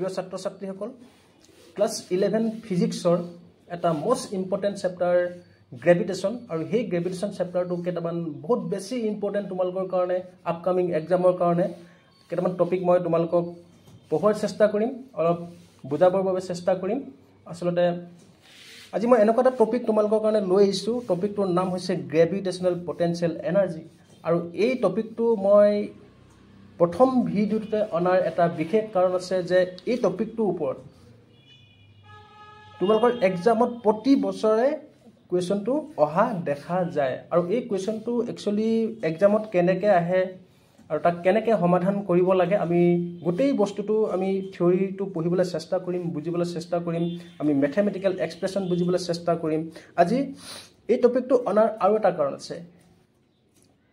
প্ৰিয় ছাত্ৰ ছাত্ৰীসকল ক্লাছ 11 ফিজিক্সৰ এটা মোস্ট ইম্পৰ্টেণ্ট চেপ্টাৰ গ্ৰেভিটেশ্যন আৰু সেই গ্ৰেভিটেশ্যন চেপ্টাৰটো কেইটামান বহুত বেছি ইম্পৰ্টেণ্ট তোমালোকৰ কাৰণে আপকামিং এক্সামৰ কাৰণে কেইটামান টপিক মই তোমালোকক পঢ়োৱাৰ চেষ্টা কৰিম অলপ বুজাবৰ বাবে চেষ্টা কৰিম আসলতে আজি মই এনেকুৱা এটা টপিক তোমালোকৰ কাৰণে লৈ আহিছোঁ টপিকটোৰ নাম হৈছে গ্ৰেভিটেশ্যনেল পটেনচিয়েল এনাৰ্জি আৰু এই টপিকটো মই প্ৰথম ভিডিঅ'টোতে অনাৰ এটা বিশেষ কাৰণ আছে যে এই টপিকটোৰ ওপৰত তোমালোকৰ এক্সামত প্ৰতি বছৰে কুৱেশ্যনটো অহা দেখা যায় আৰু এই কুৱেশ্যনটো একচুৱেলি এক্সামত কেনেকৈ আহে আৰু তাক কেনেকৈ সমাধান কৰিব লাগে আমি গোটেই বস্তুটো আমি থিয়ৰিটো পঢ়িবলৈ চেষ্টা কৰিম বুজিবলৈ চেষ্টা কৰিম আমি মেথমেটিকেল এক্সপ্ৰেছন বুজিবলৈ চেষ্টা কৰিম আজি এই টপিকটো অনাৰ আৰু এটা কাৰণ আছে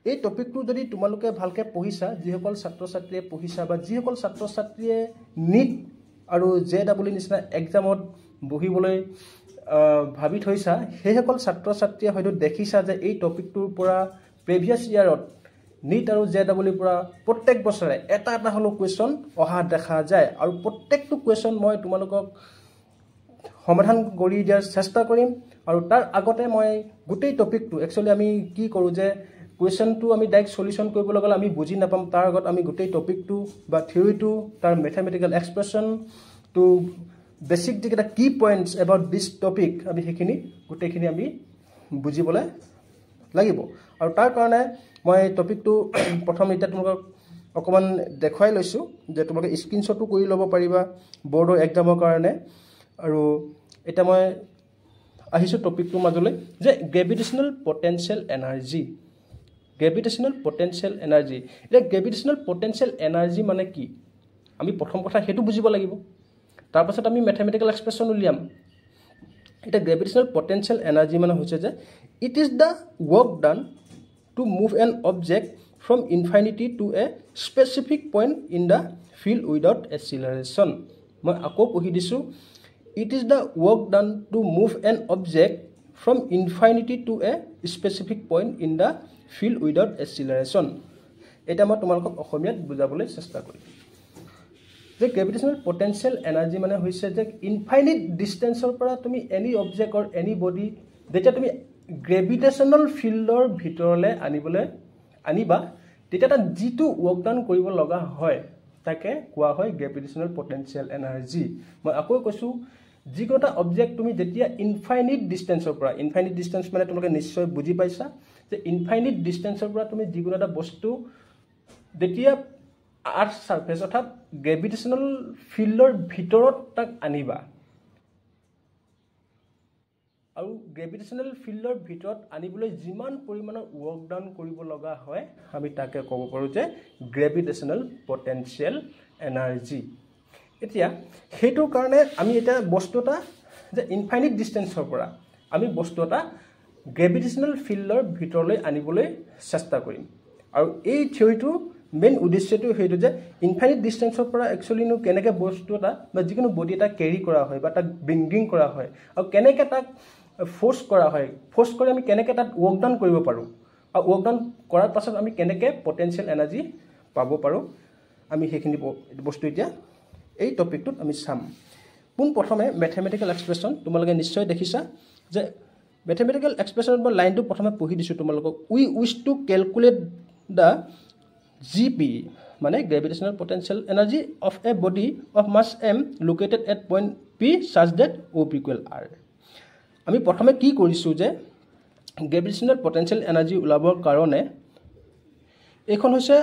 এই টপিকটো যদি তোমালোকে ভালকৈ পঢ়িছা যিসকল ছাত্ৰ ছাত্ৰীয়ে পঢ়িছা বা যিসকল ছাত্ৰ ছাত্ৰীয়ে নিট আৰু JEE নিচিনা এক্সামত বহিবলৈ ভাবি থৈছা সেইসকল ছাত্ৰ ছাত্ৰীয়ে হয়তো দেখিছা যে এই টপিকটোৰ পৰা প্ৰিভিয়াছ ইয়াৰত নিট আৰু JEE পৰা প্ৰত্যেক বছৰে এটা এটা হলো কুৱেশ্যন অহা দেখা যায় আৰু প্ৰত্যেকটো কুৱেশ্যন মই তোমালোকক সমাধান কৰি দিয়াৰ চেষ্টা কৰিম আৰু তাৰ আগতে মই গোটেই টপিকটো একচুৱেলি আমি কি কৰোঁ যে কুৱেশ্যনটো আমি ডাইৰেক্ট সলিউশ্যন কৰিবলৈ গ'লে আমি বুজি নাপাম তাৰ আগত আমি গোটেই টপিকটো বা থিয়ৰিটো তাৰ মেথমেটিকেল এক্সপ্ৰেছন টু বেছিক যিকেইটা কি পইণ্টছ এবাউট দিছ টপিক আমি সেইখিনি গোটেইখিনি আমি বুজিবলৈ লাগিব আৰু তাৰ কাৰণে মই টপিকটো প্ৰথম এতিয়া তোমালোকক অকণমান দেখুৱাই লৈছোঁ যে তোমালোকে স্ক্ৰীনশ্বটো কৰি ল'ব পাৰিবা বৰ্ডৰ এক্সামৰ কাৰণে আৰু এতিয়া মই আহিছোঁ টপিকটোৰ মাজলৈ যে gravitational potential energy gravitational potential energy এতিয়া গ্ৰেভিটেশ্যনেল পটেনচিয়েল এনাৰ্জি মানে কি আমি প্ৰথম কথা সেইটো বুজিব লাগিব তাৰপাছত আমি মেথমেটিকেল এক্সপ্ৰেছন উলিয়াম এটা গ্ৰেভিটেশ্যনেল পটেনচিয়েল এনাৰ্জি মানে হৈছে যে it is the work done to move an object from infinity to a specific point in the field without acceleration মই আকৌ পঢ়ি দিছোঁ it is the work done to move an object from infinity to a specific point in the field without acceleration এটা মই তোমালোকক অসমীয়াত বুজাবলৈ চেষ্টা কৰিম যে গ্ৰেভিটেশ্যনেল পটেনচিয়েল এনাৰ্জি মানে হৈছে যে ইনফাইনিট ডিষ্টেঞ্চৰ পৰা তুমি এনি অবজেক্ট অৰ এনি বডি যেতিয়া তুমি গ্ৰেভিটেশ্যনেল ফিল্ডৰ ভিতৰলৈ আনিবা তেতিয়া তাত যিটো ৱৰ্কডাউন কৰিব লগা হয় তাকে কোৱা হয় গ্ৰেভিটেশ্যনেল পটেনচিয়েল এনাৰ্জি মই আকৌ কৈছোঁ যিকোনো এটা অবজেক্ট তুমি যেতিয়া ইনফাইনিট ডিষ্টেঞ্চৰ পৰা ইনফাইনিট ডিষ্টেঞ্চ মানে তোমালোকে নিশ্চয় বুজি পাইছা যে ইনফাইনিট ডিষ্টেঞ্চৰ পৰা তুমি যিকোনো এটা বস্তু যেতিয়া আৰ্থ ছাৰ্ফেচ অৰ্থাৎ গ্ৰেভিটেশ্যনেল ফিল্ডৰ ভিতৰত তাক আনিবা আৰু গ্ৰেভিটেশ্যনেল ফিল্ডৰ ভিতৰত আনিবলৈ যিমান পৰিমাণৰ ৱৰ্কডাউন কৰিব লগা হয় আমি তাকে ক'ব পাৰোঁ যে গ্ৰেভিটেশ্যনেল পটেনচিয়েল এনাৰ্জি এতিয়া সেইটোৰ কাৰণে আমি এতিয়া বস্তু এটা যে ইনফাইনিট ডিষ্টেঞ্চৰ পৰা আমি বস্তু এটা গ্ৰেভিটেশ্যনেল ফিল্ডৰ ভিতৰলৈ আনিবলৈ চেষ্টা কৰিম আৰু এই থিয়ৰিটো মেইন উদ্দেশ্যটো সেইটো যে ইনফাইনিট ডিষ্টেঞ্চৰ পৰা একচুৱেলিনো কেনেকৈ বস্তু এটা বা যিকোনো বডি এটা কেৰি কৰা হয় বা তাক ব্ৰিংগিং কৰা হয় আৰু কেনেকৈ তাক ফ'ৰ্চ কৰা হয় ফ'ৰ্চ কৰি আমি কেনেকৈ তাত ৱৰ্কডাউন কৰিব পাৰোঁ আৰু ৱৰ্কডাউন কৰাৰ পাছত আমি কেনেকৈ পটেনচিয়েল এনাৰ্জি পাব পাৰোঁ আমি সেইখিনি বস্তু এতিয়া এই টপিকটোত আমি চাম পোনপ্ৰথমে মেথমেটিকেল এক্সপ্ৰেছন তোমালোকে নিশ্চয় দেখিছা যে মেথমেটিকেল এক্সপ্ৰেছনত মই লাইনটো প্ৰথমে পঢ়ি দিছোঁ তোমালোকক we wish to calculate the GP মানে gravitational potential energy of a body of mass M located at point P such that O equal R আমি প্ৰথমে কি কৰিছোঁ যে গ্ৰেভিটেশ্যনেল পটেনচিয়েল এনাৰ্জি ওলাবৰ কাৰণে এইখন হৈছে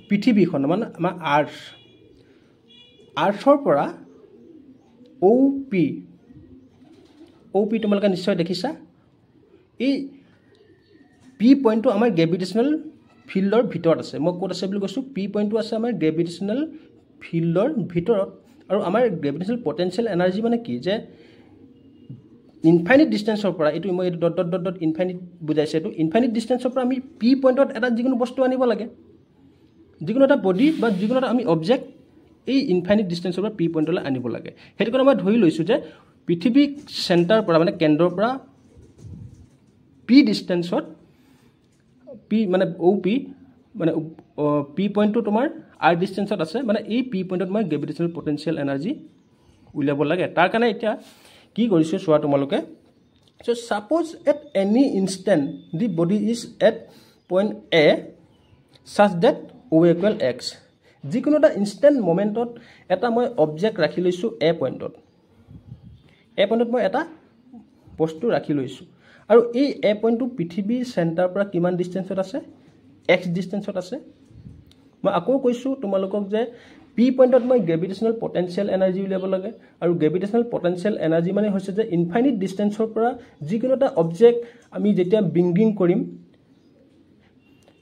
পৃথিৱীখন মানে আমাৰ আৰ্থৰ পৰা OP তোমালোকে নিশ্চয় দেখিছা এই P পইণ্টটো আমাৰ গ্ৰেভিটেশ্যনেল ফিল্ডৰ ভিতৰত আছে মই ক'ত আছে বুলি কৈছোঁ P পইণ্টটো আছে আমাৰ গ্ৰেভিটেশ্যনেল ফিল্ডৰ ভিতৰত আৰু আমাৰ গ্ৰেভিটেশ্যনেল পটেনচিয়েল এনাৰ্জি মানে কি যে ইনফাইনিট ডিষ্টেঞ্চৰ পৰা এইটো মই এইটো ডট ইনফাইনিট বুজাইছে এইটো ইনফাইনিট ডিষ্টেঞ্চৰ পৰা আমি P পইণ্টত এটা যিকোনো বস্তু আনিব লাগে যিকোনো এটা বডি বা যিকোনো এটা আমি অবজেক্ট এই ইনফাইনিট ডিষ্টেঞ্চৰ পৰা P পইণ্টলৈ আনিব লাগে সেইটো কাৰণে মই ধৰি লৈছোঁ যে পৃথিৱী চেণ্টাৰৰ পৰা মানে কেন্দ্ৰৰ পৰা P ডিষ্টেঞ্চত P মানে OP মানে P পইণ্টটো তোমাৰ r ডিষ্টেঞ্চত আছে মানে এই p পইণ্টত মই গ্ৰেভিটেশ্যনেল পটেনচিয়েল এনাৰ্জি উলিয়াব লাগে তাৰ কাৰণে এতিয়া কি কৰিছো চোৱা তোমালোকে so suppose at any instant the body is at point a such that o equal x যিকোনো এটা ইনষ্টেন্ট মোমেন্টত এটা মই অবজেক্ট ৰাখি লৈছো a পইণ্টত মই এটা বস্তু ৰাখি লৈছো আৰু এই a পইণ্টটো পৃথিৱীৰ চেণ্টাৰ পৰা কিমান ডিসটেন্সত আছে x ডিসটেন্সত আছে মই আকৌ কৈছো তোমালোকক যে p পইণ্টত মই গ্ৰেভিটেশ্যনেল পটেনচিয়েল এনাৰ্জি উলিয়াব লাগে আৰু গ্ৰেভিটেশ্যনেল পটেনচিয়েল এনাৰ্জি মানে হৈছে যে ইনফাইনাইট ডিসটেন্সৰ পৰা যিকোনো এটা অবজেক্ট আমি যেতিয়া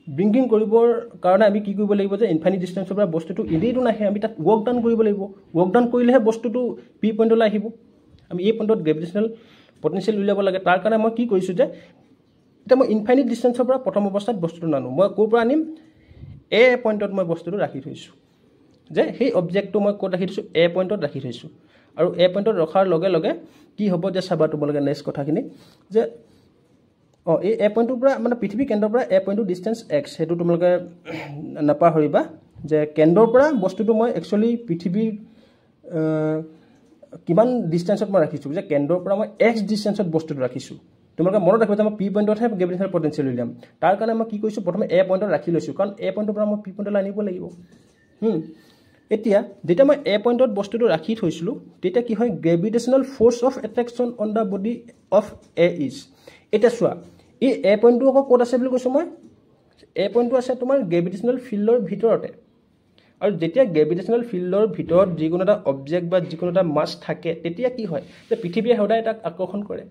ব্ৰিংগিং কৰিবৰ কাৰণে আমি কি কৰিব লাগিব যে ইনফাইনাইট ডিসটেন্সৰ পৰা বস্তুটো ইনেইটো নাহে আমি তাত ওয়াৰ্ক ডান কৰিব লাগিব ওয়াৰ্ক ডান কৰিলেহে বস্তুটো p পইণ্টলৈ আহিব আমি এই পইণ্টত গ্ৰেভিটেশ্যনেল পটেনচিয়েল উলিয়াব লাগে তাৰ কাৰণে মই কি কৰিছো যে এটা মই ইনফাইনাইট ডিসটেন্সৰ পৰা প্ৰথম অৱস্থাত বস্তুটো নানো মই কোৰ পৰা আনিম a পইণ্টত মই বস্তুটো ৰাখি থৈছো যে সেই অবজেক্টটো মই কোড ৰাখি থৈছো a পইণ্টত ৰাখি থৈছো আৰু a পইণ্টত ৰখাৰ লগে লগে কি হ'ব যে চাবা তোমালোকে নেক্সট কথাখিনি যে এই a পইণ্টৰ পৰা মানে পৃথিৱী কেন্দ্ৰৰ পৰা a পইণ্টৰ ডিসটেন্স x হেতু তোমালোকে নাপাহৰিবা যে কেন্দ্ৰৰ পৰা বস্তুটো মই একচুয়ালি পৃথিৱীৰ কিমান ডিসটেন্সত মই ৰাখিছো যে কেন্দ্ৰৰ পৰা মই x ডিসটেন্সত বস্তুটো ৰাখিছো তোমালোকে মনত ৰাখিবা যে মই p পইণ্টতহে গ্ৰেভিটেশ্যনেল পটেনচিয়েল উলিয়াম তাৰ কাৰণে মই কি কৰিছো প্ৰথমে a পইণ্টত ৰাখি লৈছো কাৰণ a পইণ্টৰ পৰা মই p পইণ্টলৈ আনিব লাগিব এতিয়া যেতিয়া মই a পইণ্টত বস্তুটো ৰাখি থৈছিলো তেতিয়া কি হয় gravitational force of attraction on the body of a is এটা চোৱা এই a পইণ্টটো আকৌ ক'ত আছে বুলি কৈছো মই a পইণ্টটো আছে তোমাৰ গ্ৰেভিটেশ্যনেল ফিল্ডৰ ভিতৰতে আৰু যেতিয়া গ্ৰেভিটেশ্যনেল ফিল্ডৰ ভিতৰত যিকোনো এটা অবজেক্ট বা যিকোনো এটা মাছ থাকে তেতিয়া কি হয় যে পৃথিৱীয়ে সদায় তাক আকৰ্ষণ কৰে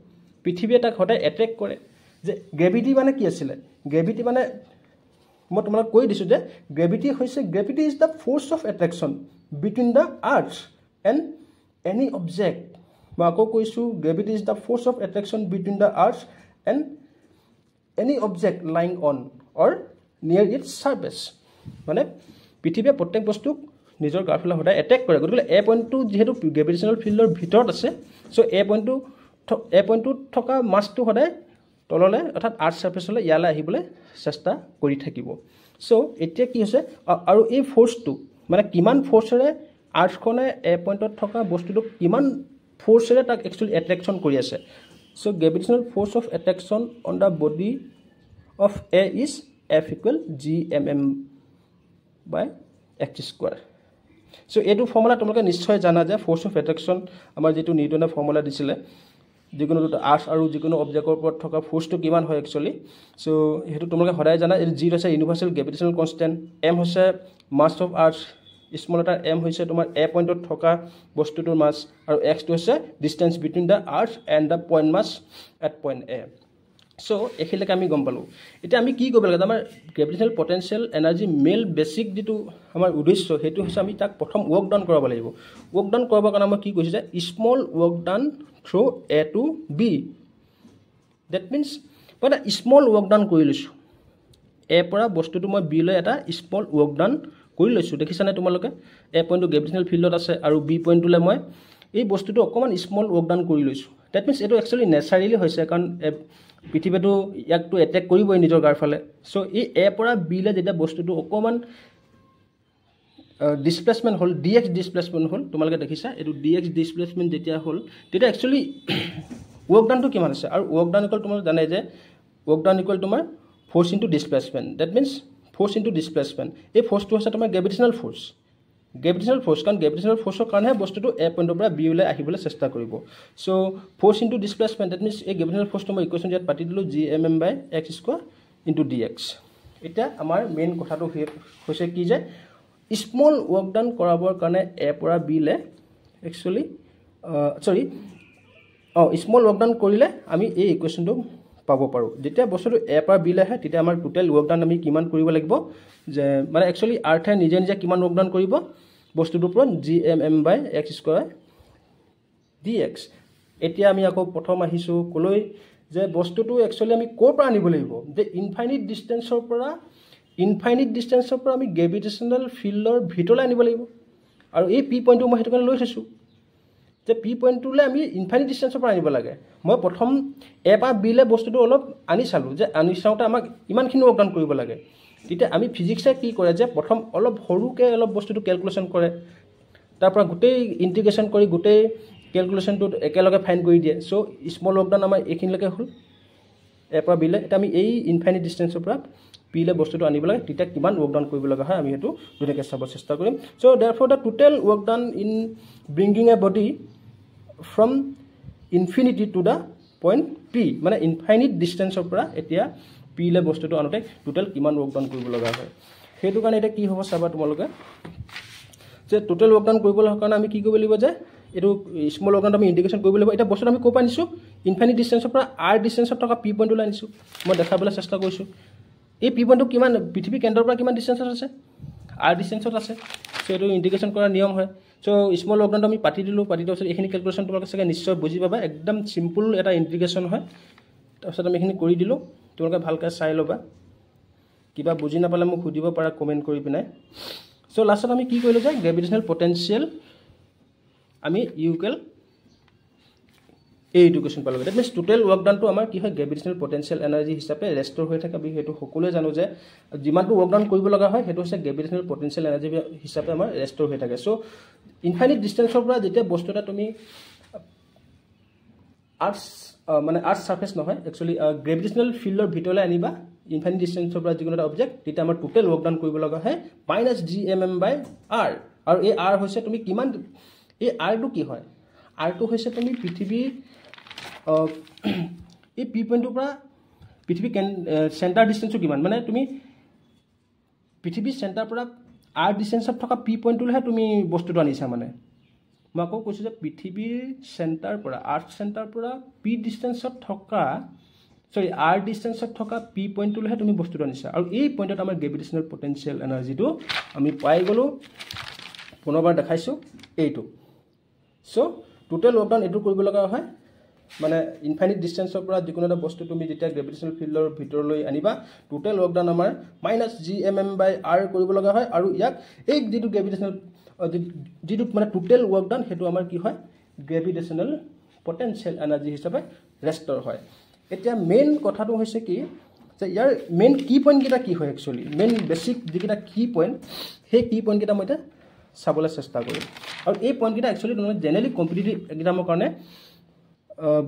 পৃথিৱীয়ে তাক সদায় এট্ৰেক্ট কৰে যে গ্ৰেভিটি মানে কি আছিল গ্ৰেভিটি মানে মই তোমাক কৈ দিছো যে gravity is the force of attraction between the earth and any object মই আকৌ কৈছো gravity is the force of attraction between the earth and any object lying on or near its surface মানে পৃথিৱীয়ে প্ৰত্যেক বস্তুক নিজৰ গাফলে সদায় এটেক কৰে গতিকে a পইণ্টটো যেহেতু গ্ৰেভিটেশ্যনেল ফিল্ডৰ ভিতৰত আছে সো a পইণ্টটো থকা মাছটো সদায় তললে অৰ্থাৎ আৰ্থ সাৰফেসলৈ ইয়ালৈ আহিবলৈ চেষ্টা কৰি থাকিব সো এতিয়া কি হৈছে আৰু এই ফোৰ্সটো মানে কিমান ফোৰ্সৰে আৰ্থখনে a পইণ্টত থকা বস্তুটো কিমান ফোৰ্সৰে তাক একচুয়ালি এট্ৰাকচন কৰি আছে so gravitational force of attraction on the body of a is F equal gmm by x square so এইটো ফৰ্মুলা তোমালোকে নিশ্চয় জানা যে ফোৰ্স অফ এট্ৰাকচন আমাৰ যেটো নিউটনৰ ফৰ্মুলা দিছিলে যিকোনো দুটা আৰ্থ আৰু যিকোনো অবজেক্টৰ ওপৰত থকা ফোৰ্সটো কিমান হয় একচুয়ালি সো হেতু তোমালোকে সদায় জানা এই g হৈছে ইউনিভাৰ্সাল গ্ৰেভিটেশ্যনেল কনষ্টেন্ট m হৈছে mass of earth small letter m হৈছে তোমাৰ a পইণ্টত থকা বস্তুটোৰ মাছ আৰু x টো হৈছে distance between the earth and the point mass at point a so এখিলৈকে আমি গম পালো এতিয়া আমি কি কৰিব লাগে আমাৰ গ্ৰেভিটেশ্যনেল পটেনচিয়েল এনাৰ্জি মেল বেসিক যেটো আমাৰ উদ্দেশ্য হেতু হৈছে আমি তাক প্ৰথম ওয়াৰ্ক ডাউন কৰাব লাগিব ওয়াৰ্ক ডাউন কৰাবৰ কাৰণে মই কি কৈছো যে small work down through a to b that means মই এটা স্মল ওয়াৰ্ক ডাউন কৰি লৈছো a পৰা বস্তুটো মই b লৈ এটা স্মল ওয়াৰ্ক ডাউন কৰি লৈছো দেখিছানে তোমালোকে a পইণ্টটো গ্ৰেভিটেশ্যনেল ফিল্ডত আছে আৰু b পইণ্টটোলে মই এই বস্তুটো অকমান স্মল ওয়াৰ্ক ডাউন কৰি লৈছো দ্যাট মিন্স এটো একচুয়ালি নেচাৰেলি হৈছে কাৰণ পৃথিৱীটো ইয়াকটো এটেক কৰিবই নিজৰ গাৰফালে সো এই a পৰা b লে যেতিয়া বস্তুটো অকমান ডিসপ্লেসমেন্ট হল dx ডিসপ্লেসমেন্ট হল তোমালোকে দেখিছা এটো dx ডিসপ্লেসমেন্ট যেতিয়া হল তেতিয়া একচুয়ালি ওয়ার্ক ডাউনটো কিমান আছে আৰু ওয়াৰ্ক ডাউন ইকুয়াল তোমালোকে জানাই যে ওয়াৰ্ক ডাউন ইকুয়াল তোমাৰ force into displacement that means force into displacement এই ফোৰ্সটো হৈছে তোমাৰ গ্ৰেভিটেশ্যনেল ফোৰ্স কাৰণ গ্ৰেভিটেশ্যনেল ফোৰ্সৰ কাৰণে বস্তুটো a পইণ্টৰ পৰা b লৈ আহিবলৈ চেষ্টা কৰিব so force into displacement that means এই গ্ৰেভিটেশ্যনেল ফোৰ্সটো মই ইকুৱেশ্যন ইয়াত পাতি দিলো gmm by x square into dx এটা আমাৰ মেইন কথাটো হৈছে কি যে স্মল ওয়াৰ্ক ডাউন কৰাবৰ কাৰণে a পৰা b লে একচুয়ালি স্মল ওয়াৰ্ক ডাউন কৰিলে আমি এই ইকুৱেশ্যনটো পাব পাৰো যেতিয়া বস্তুটো a পৰা b লে আহে তেতিয়া আমাৰ টোটাল ওয়াৰ্ক ডাউন আমি কিমান কৰিব লাগিব যে মানে একচুয়ালি আৰ্থে নিজে নিজে কিমান ওয়াৰ্ক ডাউন কৰিব বস্তুটোৰ ওপৰত gmm by x square dx এতিয়া আমি আকৌ প্ৰথম আহিছো কলৈ যে বস্তুটো একচুয়ালি আমি কোৰ পৰা আনিব লাগিব যে ইনফাইনাইট ডিসটেন্সৰ পৰা আমি গ্ৰেভিটেশ্যনেল ফিল্ডৰ ভিতৰলৈ আনিব লাগিব আৰু এই p পইণ্টটো মই হেতু কাৰণে লৈ থৈছো যে p পইণ্টটোলে আমি ইনফাইনাইট ডিসটেন্সৰ পৰা আনিব লাগে মই প্ৰথম a পৰা b লে বস্তুটো অলপ আনি চালো যে আনি চাওতে আমাক ইমানখিনি ওয়ার্ক ডাউন কৰিব লাগে তেতিয়া আমি ফিজিক্সে কি কৰে যে প্ৰথম অলপ সৰুকৈ অলপ বস্তুটো কেলকুলেশ্যন কৰে, তাৰ পৰা গোটেই ইণ্টিগ্ৰেশ্যন কৰি গোটেই কেলকুলেশ্যনটো একেলগে ফাইন কৰি দিয়ে। চ' স্মল ৱৰ্ক ডান আমাৰ এইখিনিলৈকে হ'ল, এ পৰা বিলে। এতিয়া আমি এই ইনফাইনিট ডিষ্টেঞ্চৰ পৰা পিলে বস্তুটো আনিব লাগে, তেতিয়া কিমান ৱৰ্ক ডান কৰিব লগা হয় আমি সেইটো ধুনীয়াকৈ চাব চেষ্টা কৰিম। So' therefore the total work done in bringing a body from infinity to the point P, মানে ইনফাইনিট ডিষ্টেঞ্চৰ পৰা এতিয়া পিলে বস্তুটো আনোতে টোটেল কিমান ৱৰ্ক ডান কৰিব লগা হয়। সেইটো কাৰণে এতিয়া কি হ'ব চাবা তোমালোকে, যে টোটেল ৱৰ্ক ডান কৰিবলৈ কাৰণে আমি কি কৰিব লাগিব, যে এইটো স্মল ৱৰ্ক ডানটো আমি ইণ্টিগ্ৰেশ্যন কৰিব লাগিব। এতিয়া বস্তুটো আমি ক'ৰ পৰা আনিছোঁ, ইনফাইনিট ডিষ্টেঞ্চৰ পৰা আৰ ডিষ্টেঞ্চত থকা পি পইণ্টলৈ আনিছোঁ। মই দেখাবলৈ চেষ্টা কৰিছোঁ এই পি পইণ্টটো কিমান, পৃথিৱীৰ কেন্দ্ৰৰ পৰা কিমান ডিষ্টেঞ্চত আছে, আৰ ডিষ্টেঞ্চত আছে। চ' এইটো ইণ্টিগ্ৰেশ্যন কৰাৰ নিয়ম হয়। চ' স্মল ৱৰ্ক ডানটো আমি পাতি দিলোঁ, পাতি দিয়াৰ পিছত এইখিনি কেলকুলেশ্যন তোমালোকে চাগে নিশ্চয় বুজি পাবা, একদম চিম্পুল এটা ইণ্টিগ্ৰেশ্যন হয়। তাৰপিছত আমি এইখিনি কৰি দিলোঁ, তোমালোকে ভালকৈ চাই ল'বা, কিবা বুজি নাপালে মোক সুধিব পাৰা কমেণ্ট কৰি পিনে। চ' লাষ্টত আমি কি কৰিলোঁ, যে গ্ৰেভিটেশ্যনেল পটেঞ্চিয়েল আমি ইউকেল এই ইডুকেশ্যন পালোঁ। ডেট মিনছ টোটেল ৱৰ্ক ডানটো আমাৰ কি হয়, গ্ৰেভিটেশ্যনেল পটেঞ্চিয়েল এনাৰ্জি হিচাপে ৰেষ্টৰ হৈ থাকে। আমি সেইটো সকলোৱে জানো যে যিমানটো ৱৰ্ক ডাউন কৰিব লগা হয় সেইটো হৈছে গ্ৰেভিটেশ্যনেল পটেঞ্চিয়েল এনাৰ্জি হিচাপে আমাৰ ৰেষ্টৰ হৈ থাকে। চ' ইনফাইনিট ডিষ্টেঞ্চৰ পৰা যেতিয়া বস্তু এটা তুমি আৰ্থ ছাৰ্ফেচ নহয়, একচুৱেলি গ্ৰেভিটেশ্যনেল ফিল্ডৰ ভিতৰলৈ আনিবা ইনফাইনিট ডিষ্টেঞ্চৰ পৰা যিকোনো এটা অবজেক্ট, তেতিয়া আমাৰ টোটেল ৱৰ্ক ডাউন কৰিব লগা হয় -GMM/r। আৰু এই আৰ হৈছে তুমি কিমান, এই আৰটো কি হয়, আৰটো হৈছে তুমি পৃথিৱীৰ এই পি পইণ্টটোৰ পৰা পৃথিৱীৰ চেণ্টাৰ ডিষ্টেঞ্চটো কিমান, মানে তুমি পৃথিৱীৰ চেণ্টাৰ পৰা আৰ ডিষ্টেঞ্চত থকা পি পইণ্টটোলৈহে তুমি বস্তুটো আনিছা। মানে মই আকৌ কৈছোঁ যে পৃথিৱীৰ চেণ্টাৰ পৰা আৰ্থ চেণ্টাৰ পৰা পি ডিষ্টেঞ্চত থকা আৰ ডিষ্টেঞ্চত থকা পি পইণ্টটোলৈহে তুমি বস্তুটো আনিছা। আৰু এই পইণ্টত আমাৰ গ্ৰেভিটেশ্যনেল পটেঞ্চিয়েল এনাৰ্জিটো আমি পাই গ'লোঁ। পুনৰবাৰ দেখাইছোঁ এইটো। চ' টোটেল ৱৰ্ক ডাউন এইটো কৰিব লগা হয়, মানে ইনফাইনিট ডিষ্টেঞ্চৰ পৰা যিকোনো এটা বস্তু তুমি যেতিয়া গ্ৰেভিটেশ্যনেল ফিল্ডৰ ভিতৰলৈ আনিবা, টোটেল ৱৰ্ক ডাউন আমাৰ -GMM/r কৰিব লগা হয়। আৰু ইয়াক এই যিটো গ্ৰেভিটেশ্যনেল যিটো মানে টোটেল ৱৰ্ক ডাউন সেইটো আমাৰ কি হয়, গ্ৰেভিটেশ্যনেল পটেঞ্চিয়েল এনাৰ্জি হিচাপে ৰেষ্টৰ হয়। এতিয়া মেইন কথাটো হৈছে কি, যে ইয়াৰ মেইন কি পইণ্টকেইটা কি হয়, একচুৱেলি মেইন বেছিক যিকেইটা কি পইণ্ট, সেই কি পইণ্টকেইটা মই এতিয়া চাবলৈ চেষ্টা কৰিম। আৰু এই পইণ্টকেইটা একচুৱেলি তোমালোকে জেনেৰেলি কম্পিটিটিভ এক্সামৰ কাৰণে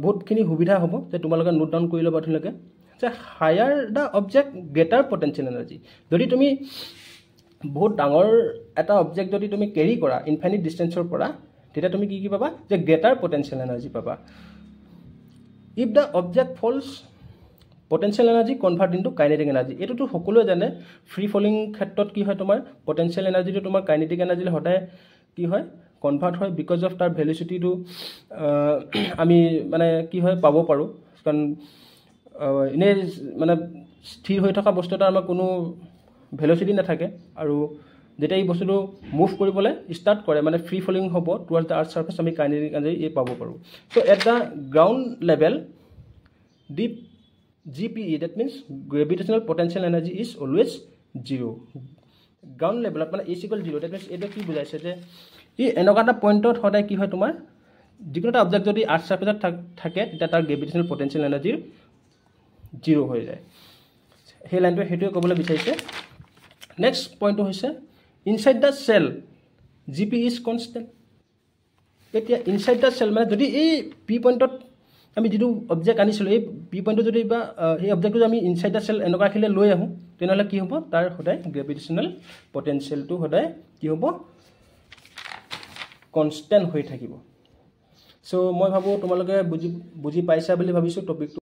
বহুতখিনি সুবিধা হ'ব, যে তোমালোকে নোট ডাউন কৰি ল'বা ধুনীয়াকৈ, যে higher the object greater potential energy. যদি তুমি বহুত ডাঙৰ এটা অবজেক্ট যদি তুমি কেৰি কৰা ইনফাইনিট ডিষ্টেঞ্চৰ পৰা, তেতিয়া তুমি কি পাবা, যে গ্ৰেটাৰ পটেঞ্চিয়েল এনাৰ্জি পাবা। If the object false, potential energy convert into kinetic energy. এইটোতো সকলোৱে জানে, ফ্ৰী ফলিং ক্ষেত্ৰত কি হয়, তোমাৰ পটেঞ্চিয়েল এনাৰ্জিটো তোমাৰ কাইনেটিক এনাৰ্জিলৈ সদায় কি হয়, কনভাৰ্ট হয়, বিকজ অফ তাৰ ভেলিচিটিটো আমি মানে কি হয় পাব পাৰোঁ। কাৰণ এনেই মানে স্থিৰ হৈ থকা বস্তু এটা আমাৰ কোনো ভেলচিটি নাথাকে, আৰু যেতিয়া এই বস্তুটো মুভ কৰিবলৈ ষ্টাৰ্ট কৰে, মানে ফ্ৰী ফলিং হ'ব টুৱাৰ্ডছ দ্য আৰ্থ ছাৰ্ফেচ, আমি কাইনেটিক এনাৰ্জি এই পাব পাৰোঁ। So' at the ground level ডিপ GPE, that means gravitational potential energy is always 0. Ground লেভেলত মানে H=0, that means এইটো কি বুজাইছে, যে এই এনেকুৱা এটা পইণ্টত সদায় কি হয়, তোমাৰ যিকোনো এটা অবজেক্ট যদি আৰ্থ ছাৰ্ফেচত থাকে, তেতিয়া তাৰ গ্ৰেভিটেশ্যনেল পটেঞ্চিয়েল এনাৰ্জি 0 হৈ যায়। সেই লাইনটোৱে সেইটোৱে ক'বলৈ বিচাৰিছে। নেক্সট পইণ্টটো হৈছে inside the cell GPE is constant. এতিয়া ইনচাইড দ্য চেল মানে যদি এই পি পইণ্টত আমি যিটো অবজেক্ট আনিছিলোঁ, এই পি পইণ্টটো যদি বা এই অবজেক্টটো আমি ইনচাইড দ্য চেল এনেকুৱা ৰাখিলে লৈ আহোঁ, তেনেহ'লে কি হ'ব, তাৰ সদায় গ্ৰেভিটেশ্যনেল পটেঞ্চিয়েলটো সদায় কি হ'ব, কনষ্টেণ্ট হৈ থাকিব। চ' মই ভাবোঁ তোমালোকে বুজি পাইছা বুলি ভাবিছোঁ টপিকটো।